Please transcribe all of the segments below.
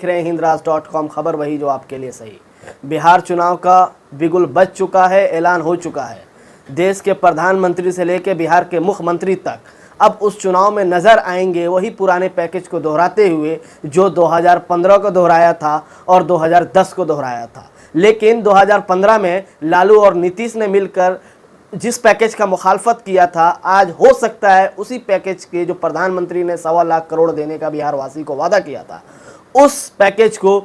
देख रहे हैं हिंदराज.com, खबर वही जो आपके लिए सही। बिहार चुनाव का बिगुल बज चुका है, ऐलान हो चुका है। देश के प्रधानमंत्री से लेकर बिहार के मुख्यमंत्री तक अब उस चुनाव में नजर आएंगे वही पुराने पैकेज को दोहराते हुए जो 2015 को दोहराया था और 2010 को दोहराया था। लेकिन 2015 में लालू और नीतीश ने मिलकर जिस पैकेज का मुखालफत किया था, आज हो सकता है उसी पैकेज के जो प्रधानमंत्री ने 1.25 लाख करोड़ देने का बिहारवासी को वादा किया था, उस पैकेज को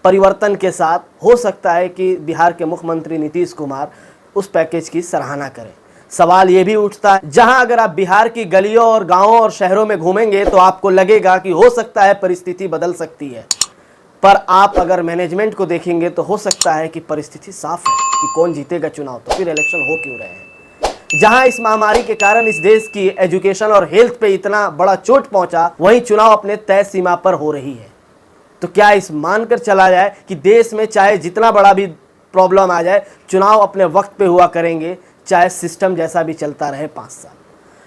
परिवर्तन के साथ हो सकता है कि बिहार के मुख्यमंत्री नीतीश कुमार उस पैकेज की सराहना करें। सवाल ये भी उठता है, जहां अगर आप बिहार की गलियों और गांवों और शहरों में घूमेंगे तो आपको लगेगा कि हो सकता है परिस्थिति बदल सकती है, पर आप अगर मैनेजमेंट को देखेंगे तो हो सकता है कि परिस्थिति साफ है कि कौन जीतेगा चुनाव, तो फिर इलेक्शन हो क्यों रहे हैं। जहां इस महामारी के कारण इस देश की एजुकेशन और हेल्थ पे इतना बड़ा चोट पहुंचा, वहीं चुनाव अपने तय सीमा पर हो रही है। तो क्या इस मानकर चला जाए कि देश में चाहे जितना बड़ा भी प्रॉब्लम आ जाए, चुनाव अपने वक्त पे हुआ करेंगे, चाहे सिस्टम जैसा भी चलता रहे 5 साल।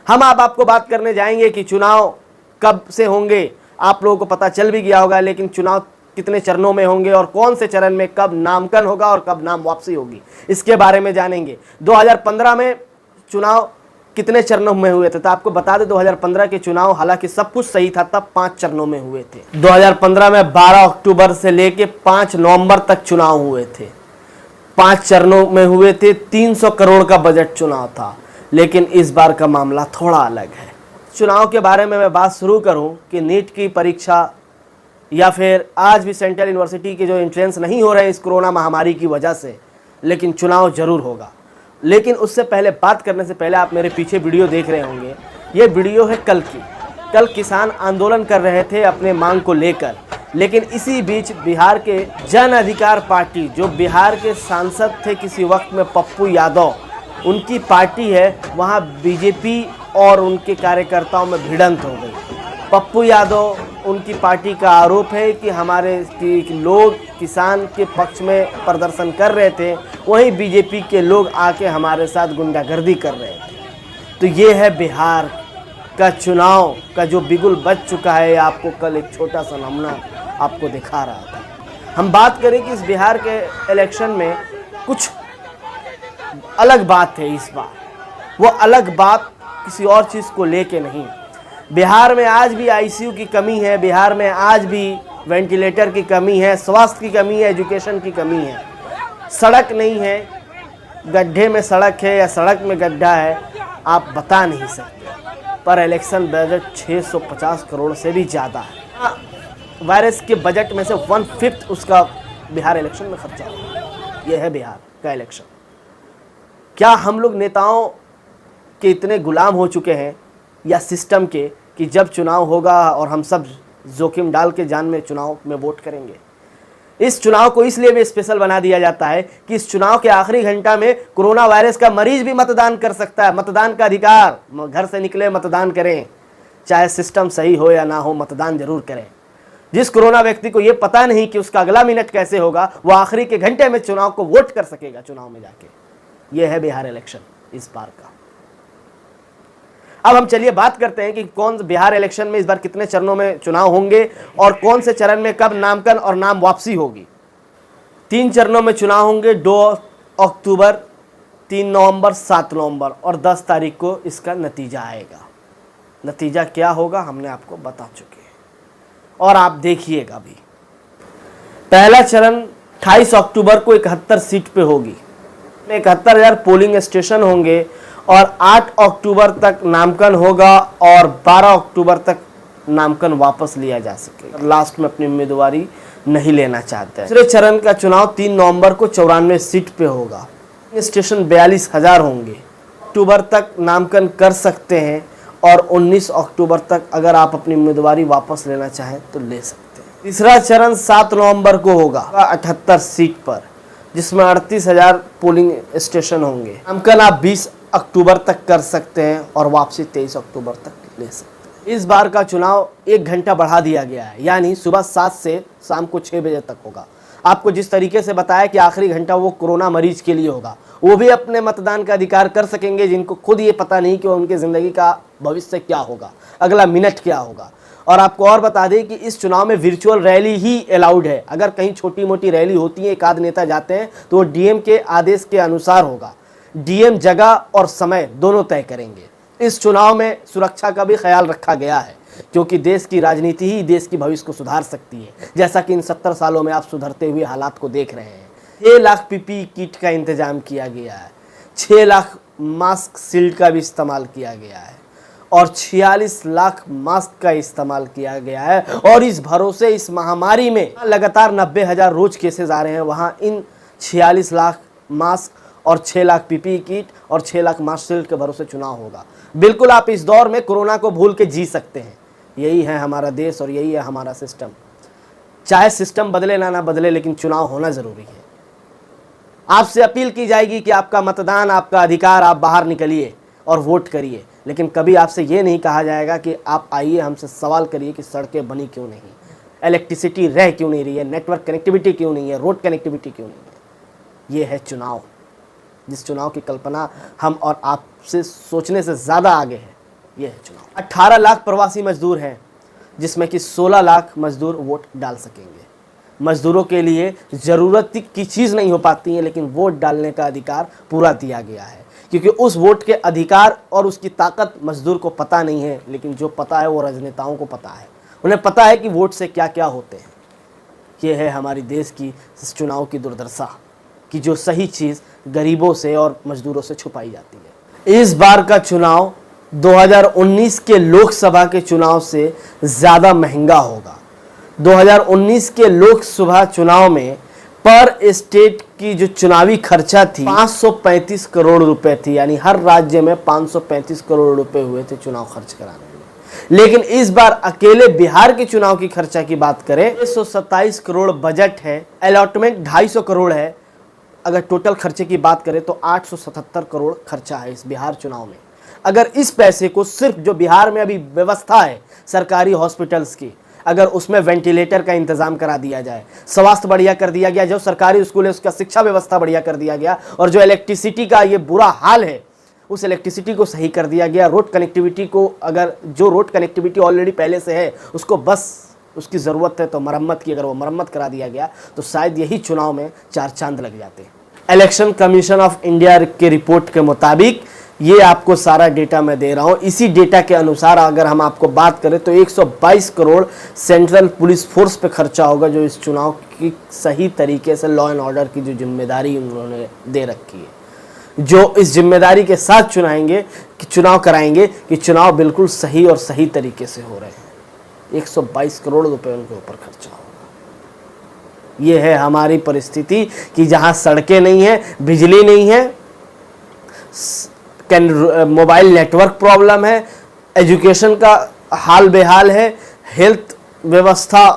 हम आपको बात करने जाएंगे कि चुनाव कब से होंगे, आप लोगों को पता चल भी गया होगा, लेकिन चुनाव कितने चरणों में होंगे और कौन से चरण में कब नामांकन होगा और कब नाम वापसी होगी, इसके बारे में जानेंगे। 2015 में चुनाव कितने चरणों में हुए थे, तो आपको बता दें 2015 के चुनाव हालांकि सब कुछ सही था, तब 5 चरणों में हुए थे। 2015 में 12 अक्टूबर से लेके 5 नवंबर तक चुनाव हुए थे, 5 चरणों में हुए थे। 300 करोड़ का बजट चुनाव था, लेकिन इस बार का मामला थोड़ा अलग है। चुनाव के बारे में मैं बात शुरू करूं कि नीट की परीक्षा या फिर आज भी सेंट्रल यूनिवर्सिटी के जो एंट्रेंस नहीं हो रहे हैं इस कोरोना महामारी की वजह से, लेकिन चुनाव जरूर होगा। लेकिन उससे पहले बात करने से पहले आप मेरे पीछे वीडियो देख रहे होंगे, ये वीडियो है कल की। कल किसान आंदोलन कर रहे थे अपने मांग को लेकर, लेकिन इसी बीच बिहार के जन अधिकार पार्टी, जो बिहार के सांसद थे किसी वक्त में पप्पू यादव, उनकी पार्टी है, वहाँ बीजेपी और उनके कार्यकर्ताओं में भिड़ंत हो गई। पप्पू यादव, उनकी पार्टी का आरोप है कि हमारे लोग किसान के पक्ष में प्रदर्शन कर रहे थे, वहीं बीजेपी के लोग आके हमारे साथ गुंडागर्दी कर रहे थे। तो ये है बिहार का चुनाव का जो बिगुल बज चुका है। आपको कल एक छोटा सा नमूना आपको दिखा रहा था। हम बात करें कि इस बिहार के इलेक्शन में कुछ अलग बात है इस बार, वो अलग बात किसी और चीज़ को लेके नहीं। बिहार में आज भी आईसीयू की कमी है, बिहार में आज भी वेंटिलेटर की कमी है, स्वास्थ्य की कमी है, एजुकेशन की कमी है, सड़क नहीं है, गड्ढे में सड़क है या सड़क में गड्ढा है, आप बता नहीं सकते। पर इलेक्शन बजट 650 करोड़ से भी ज़्यादा है। वायरस के बजट में से 1/5 उसका बिहार इलेक्शन में खर्चा हुआ। यह है बिहार का इलेक्शन। क्या हम लोग नेताओं के इतने गुलाम हो चुके हैं या सिस्टम के कि जब चुनाव होगा और हम सब जोखिम डाल के जान में चुनाव में वोट करेंगे। इस चुनाव को इसलिए भी स्पेशल बना दिया जाता है कि इस चुनाव के आखिरी घंटा में कोरोना वायरस का मरीज भी मतदान कर सकता है। मतदान का अधिकार, घर से निकले मतदान करें, चाहे सिस्टम सही हो या ना हो, मतदान जरूर करें। जिस कोरोना व्यक्ति को यह पता नहीं कि उसका अगला मिनट कैसे होगा, वो आखिरी के घंटे में चुनाव को वोट कर सकेगा चुनाव में जाके। यह है बिहार इलेक्शन इस बार का। अब हम चलिए बात करते हैं कि कौन बिहार इलेक्शन में इस बार कितने चरणों में चुनाव होंगे और कौन से चरण में कब नामांकन और नाम वापसी होगी। 3 चरणों में चुनाव होंगे, 2 अक्टूबर, 3 नवंबर, 7 नवंबर और 10 तारीख को इसका नतीजा आएगा। नतीजा क्या होगा हमने आपको बता चुके हैं और आप देखिएगा भी। पहला चरण 28 अक्टूबर को 71 सीट पे होगी, 71,000 पोलिंग स्टेशन होंगे और 8 अक्टूबर तक नामांकन होगा और 12 अक्टूबर तक नामांकन वापस लिया जा सकेगा। लास्ट में अपनी उम्मीदवारी नहीं लेना चाहते हैं। दूसरे चरण का चुनाव 3 नवंबर को 94 सीट पे होगा। स्टेशन 42,000 होंगे। अक्टूबर तक नामांकन कर सकते हैं और 19 अक्टूबर तक अगर आप अपनी उम्मीदवारी वापस लेना चाहें तो ले सकते हैं। तीसरा चरण 7 नवंबर को होगा 78 सीट पर, जिसमें 38,000 पोलिंग स्टेशन होंगे। नामांकन आप 20 अक्टूबर तक कर सकते हैं और वापसी 23 अक्टूबर तक ले सकते हैं। इस बार का चुनाव 1 घंटा बढ़ा दिया गया है, यानी सुबह 7 से शाम को 6 बजे तक होगा। आपको जिस तरीके से बताया कि आखिरी घंटा वो कोरोना मरीज के लिए होगा, वो भी अपने मतदान का अधिकार कर सकेंगे जिनको खुद ये पता नहीं कि उनकी ज़िंदगी का भविष्य क्या होगा, अगला मिनट क्या होगा। और आपको और बता दें कि इस चुनाव में वर्चुअल रैली ही अलाउड है। अगर कहीं छोटी मोटी रैली होती है, एक आध नेता जाते हैं, तो वो डीएम के आदेश के अनुसार होगा। डीएम जगह और समय दोनों तय करेंगे। इस चुनाव में सुरक्षा का भी ख्याल रखा गया है, क्योंकि देश की राजनीति ही देश की भविष्य को सुधार सकती है, जैसा कि इन 70 सालों में आप सुधरते हुए हालात को देख रहे हैं। 6 लाख पीपीई किट का इंतजाम किया गया है, 6 लाख मास्क शील्ड का भी इस्तेमाल किया गया है और 46 लाख मास्क का इस्तेमाल किया गया है। और इस भरोसे, इस महामारी में लगातार 90,000 रोज केसेस आ रहे हैं, वहाँ इन 46 लाख मास्क और 6 लाख पीपीई किट और 6 लाख मास्क शील्ड के भरोसे चुनाव होगा। बिल्कुल आप इस दौर में कोरोना को भूल के जी सकते हैं। यही है हमारा देश और यही है हमारा सिस्टम। चाहे सिस्टम बदले ना बदले, लेकिन चुनाव होना जरूरी है। आपसे अपील की जाएगी कि आपका मतदान, आपका अधिकार, आप बाहर निकलिए और वोट करिए, लेकिन कभी आपसे ये नहीं कहा जाएगा कि आप आइए हमसे सवाल करिए कि सड़कें बनी क्यों नहीं, इलेक्ट्रिसिटी रह क्यों नहीं रही है, नेटवर्क कनेक्टिविटी क्यों नहीं है, रोड कनेक्टिविटी क्यों नहीं है। ये है चुनाव, जिस चुनाव की कल्पना हम और आपसे सोचने से ज़्यादा आगे है। ये है चुनाव। 18 लाख प्रवासी मजदूर हैं, जिसमें कि 16 लाख मजदूर वोट डाल सकेंगे। मजदूरों के लिए ज़रूरत की चीज़ नहीं हो पाती है, लेकिन वोट डालने का अधिकार पूरा दिया गया है, क्योंकि उस वोट के अधिकार और उसकी ताकत मजदूर को पता नहीं है, लेकिन जो पता है वो राजनेताओं को पता है। उन्हें पता है कि वोट से क्या क्या होते हैं। ये है हमारी देश की इस चुनाव की दुर्दशा, कि जो सही चीज़ गरीबों से और मजदूरों से छुपाई जाती है। इस बार का चुनाव 2019 के लोकसभा के चुनाव से ज़्यादा महंगा होगा। 2019 के लोकसभा चुनाव में पर स्टेट की जो चुनावी खर्चा थी 535 करोड़ रुपए थी, यानी हर राज्य में 535 करोड़ रुपए हुए थे चुनाव खर्च कराने में। लेकिन इस बार अकेले बिहार के चुनाव की खर्चा की बात करें, 127 करोड़ बजट है, अलॉटमेंट 250 करोड़ है। अगर टोटल खर्चे की बात करें तो 877 करोड़ खर्चा है इस बिहार चुनाव में। अगर इस पैसे को सिर्फ जो बिहार में अभी व्यवस्था है सरकारी हॉस्पिटल्स की, अगर उसमें वेंटिलेटर का इंतजाम करा दिया जाए, स्वास्थ्य बढ़िया कर दिया गया, जो सरकारी स्कूल है उसका शिक्षा व्यवस्था बढ़िया कर दिया गया, और जो इलेक्ट्रिसिटी का ये बुरा हाल है उस इलेक्ट्रिसिटी को सही कर दिया गया, रोड कनेक्टिविटी को, अगर जो रोड कनेक्टिविटी ऑलरेडी पहले से है उसको बस उसकी ज़रूरत है तो मरम्मत की, अगर वो मरम्मत करा दिया गया तो शायद यही चुनाव में 4 चांद लग जाते। इलेक्शन कमीशन ऑफ इंडिया के रिपोर्ट के मुताबिक ये आपको सारा डेटा मैं दे रहा हूँ। इसी डेटा के अनुसार अगर हम आपको बात करें तो 122 करोड़ सेंट्रल पुलिस फोर्स पे खर्चा होगा, जो इस चुनाव की सही तरीके से लॉ एंड ऑर्डर की जो जिम्मेदारी उन्होंने दे रखी है, जो इस जिम्मेदारी के साथ चुनाव कराएंगे कि चुनाव बिल्कुल सही और सही तरीके से हो रहे हैं। 122 करोड़ रुपए उनके ऊपर खर्चा होगा। ये है हमारी परिस्थिति कि जहाँ सड़कें नहीं है, बिजली नहीं है, मोबाइल नेटवर्क प्रॉब्लम है, एजुकेशन का हाल बेहाल है, हेल्थ व्यवस्था,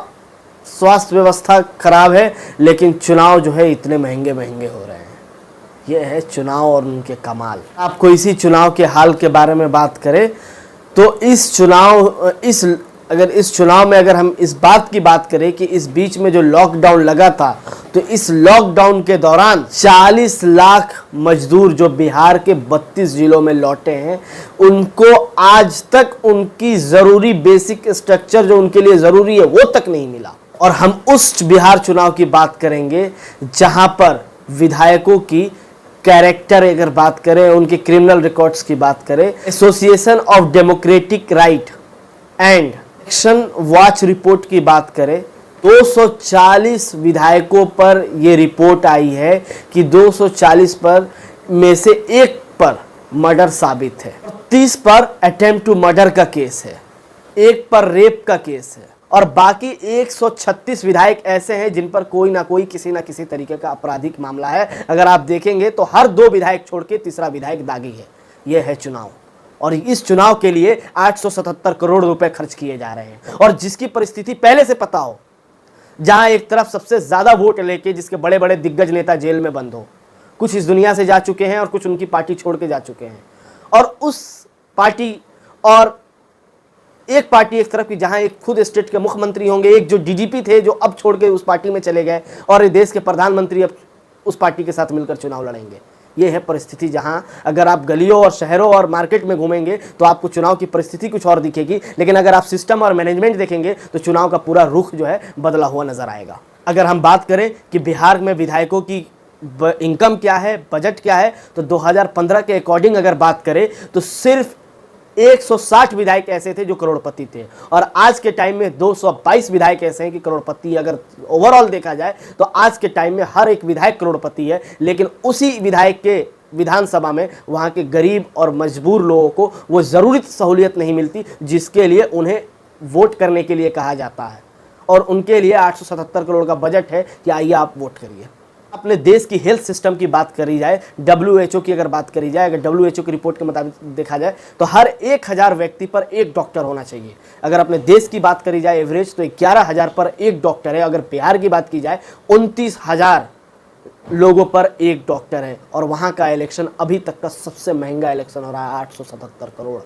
स्वास्थ्य व्यवस्था खराब है, लेकिन चुनाव जो है इतने महंगे महंगे हो रहे हैं। ये है चुनाव और उनके कमाल। आपको इसी चुनाव के हाल के बारे में बात करें तो अगर इस चुनाव में अगर हम इस बात की बात करें कि इस बीच में जो लॉकडाउन लगा था, तो इस लॉकडाउन के दौरान 40 लाख मजदूर जो बिहार के 32 जिलों में लौटे हैं, उनको आज तक उनकी ज़रूरी बेसिक स्ट्रक्चर जो उनके लिए ज़रूरी है वो तक नहीं मिला। और हम उस बिहार चुनाव की बात करेंगे जहां पर विधायकों की कैरेक्टर अगर बात करें, उनके क्रिमिनल रिकॉर्ड्स की बात करें, association of democratic right and action watch report की बात करें, 240 विधायकों पर यह रिपोर्ट आई है कि 240 पर में से 1 पर मर्डर साबित है, 30 पर अटेम्प्ट टू मर्डर का केस है, 1 पर रेप का केस है, और बाकी 136 विधायक ऐसे हैं जिन पर कोई ना कोई किसी ना किसी तरीके का आपराधिक मामला है। अगर आप देखेंगे तो हर 2 विधायक छोड़ के तीसरा विधायक दागी है। यह है चुनाव, और इस चुनाव के लिए 877 करोड़ रुपए खर्च किए जा रहे हैं। और जिसकी परिस्थिति पहले से पता हो, जहां एक तरफ सबसे ज्यादा वोट लेके जिसके बड़े बड़े दिग्गज नेता जेल में बंद हो, कुछ इस दुनिया से जा चुके हैं और कुछ उनकी पार्टी छोड़ के जा चुके हैं, और उस पार्टी और एक पार्टी एक तरफ की जहां एक खुद स्टेट के मुख्यमंत्री होंगे, एक जो डीजीपी थे जो अब छोड़ के उस पार्टी में चले गए, और देश के प्रधानमंत्री अब उस पार्टी के साथ मिलकर चुनाव लड़ेंगे। ये है परिस्थिति, जहां अगर आप गलियों और शहरों और मार्केट में घूमेंगे तो आपको चुनाव की परिस्थिति कुछ और दिखेगी, लेकिन अगर आप सिस्टम और मैनेजमेंट देखेंगे तो चुनाव का पूरा रुख जो है बदला हुआ नजर आएगा। अगर हम बात करें कि बिहार में विधायकों की इनकम क्या है, बजट क्या है, तो 2015 के अकॉर्डिंग अगर बात करें तो सिर्फ 160 विधायक ऐसे थे जो करोड़पति थे, और आज के टाइम में 222 विधायक ऐसे हैं कि करोड़पति। अगर ओवरऑल देखा जाए तो आज के टाइम में हर एक विधायक करोड़पति है, लेकिन उसी विधायक के विधानसभा में वहां के गरीब और मजबूर लोगों को वो ज़रूरी सहूलियत नहीं मिलती जिसके लिए उन्हें वोट करने के लिए कहा जाता है, और उनके लिए 877 करोड़ का बजट है कि आइए आप वोट करिए। अपने देश की हेल्थ सिस्टम की बात करी जाए, WHO की अगर बात करी जाए, अगर WHO की रिपोर्ट के मुताबिक देखा जाए तो हर 1000 व्यक्ति पर एक डॉक्टर होना चाहिए। अगर अपने देश की बात करी जाए एवरेज तो 11,000 पर एक डॉक्टर है। अगर बिहार की बात की जाए 29,000 लोगों पर एक डॉक्टर है, और वहाँ का इलेक्शन अभी तक का सबसे महंगा इलेक्शन हो रहा है, 877 करोड़।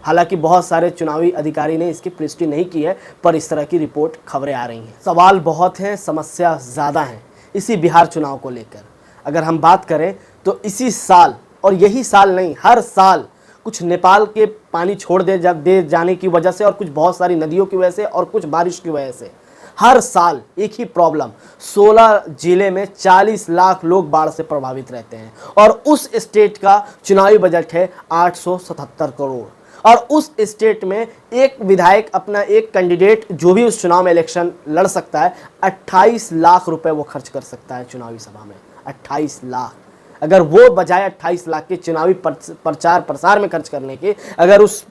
हालांकि बहुत सारे चुनावी अधिकारी ने इसकी पुष्टि नहीं की है, पर इस तरह की रिपोर्ट खबरें आ रही हैं। सवाल बहुत हैं, समस्या ज़्यादा है इसी बिहार चुनाव को लेकर। अगर हम बात करें तो इसी साल, और यही साल नहीं, हर साल कुछ नेपाल के पानी छोड़ दे जाने की वजह से, और कुछ बहुत सारी नदियों की वजह से, और कुछ बारिश की वजह से हर साल एक ही प्रॉब्लम, 16 जिले में 40 लाख लोग बाढ़ से प्रभावित रहते हैं, और उस स्टेट का चुनावी बजट है 877 करोड़। और उस स्टेट में एक विधायक, अपना एक कैंडिडेट जो भी उस चुनाव में इलेक्शन लड़ सकता है, 28 लाख रुपए वो खर्च कर सकता है चुनावी सभा में। 28 लाख, अगर वो बजाय 28 लाख के चुनावी प्रचार प्रसार में खर्च करने के अगर उस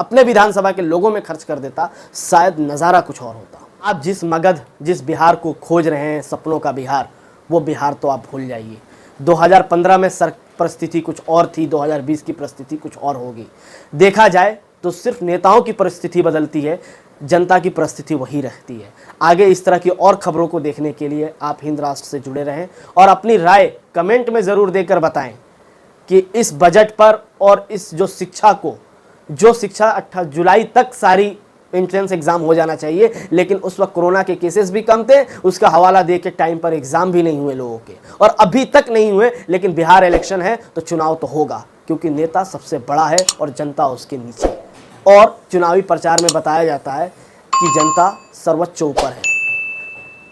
अपने विधानसभा के लोगों में खर्च कर देता, शायद नज़ारा कुछ और होता। आप जिस बिहार को खोज रहे हैं, सपनों का बिहार, वो बिहार तो आप भूल जाइए। 2015 में परिस्थिति कुछ और थी, 2020 की परिस्थिति कुछ और होगी। देखा जाए तो सिर्फ नेताओं की परिस्थिति बदलती है, जनता की परिस्थिति वही रहती है। आगे इस तरह की और खबरों को देखने के लिए आप हिंद राष्ट्र से जुड़े रहें, और अपनी राय कमेंट में ज़रूर देकर बताएं कि इस बजट पर और इस जो शिक्षा 28 जुलाई तक सारी एंट्रेंस एग्जाम हो जाना चाहिए, लेकिन उस वक्त कोरोना के केसेस भी कम थे, उसका हवाला दे के टाइम पर एग्जाम भी नहीं हुए लोगों के, और अभी तक नहीं हुए। लेकिन बिहार इलेक्शन है तो चुनाव तो होगा, क्योंकि नेता सबसे बड़ा है और जनता उसके नीचे। और चुनावी प्रचार में बताया जाता है कि जनता सर्वोच्च ऊपर है।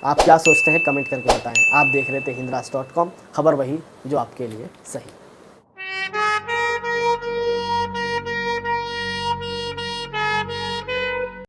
आप क्या सोचते हैं कमेंट करके बताएं। आप देख रहे थे हिंदराष्ट्र.com, खबर वही जो आपके लिए सही।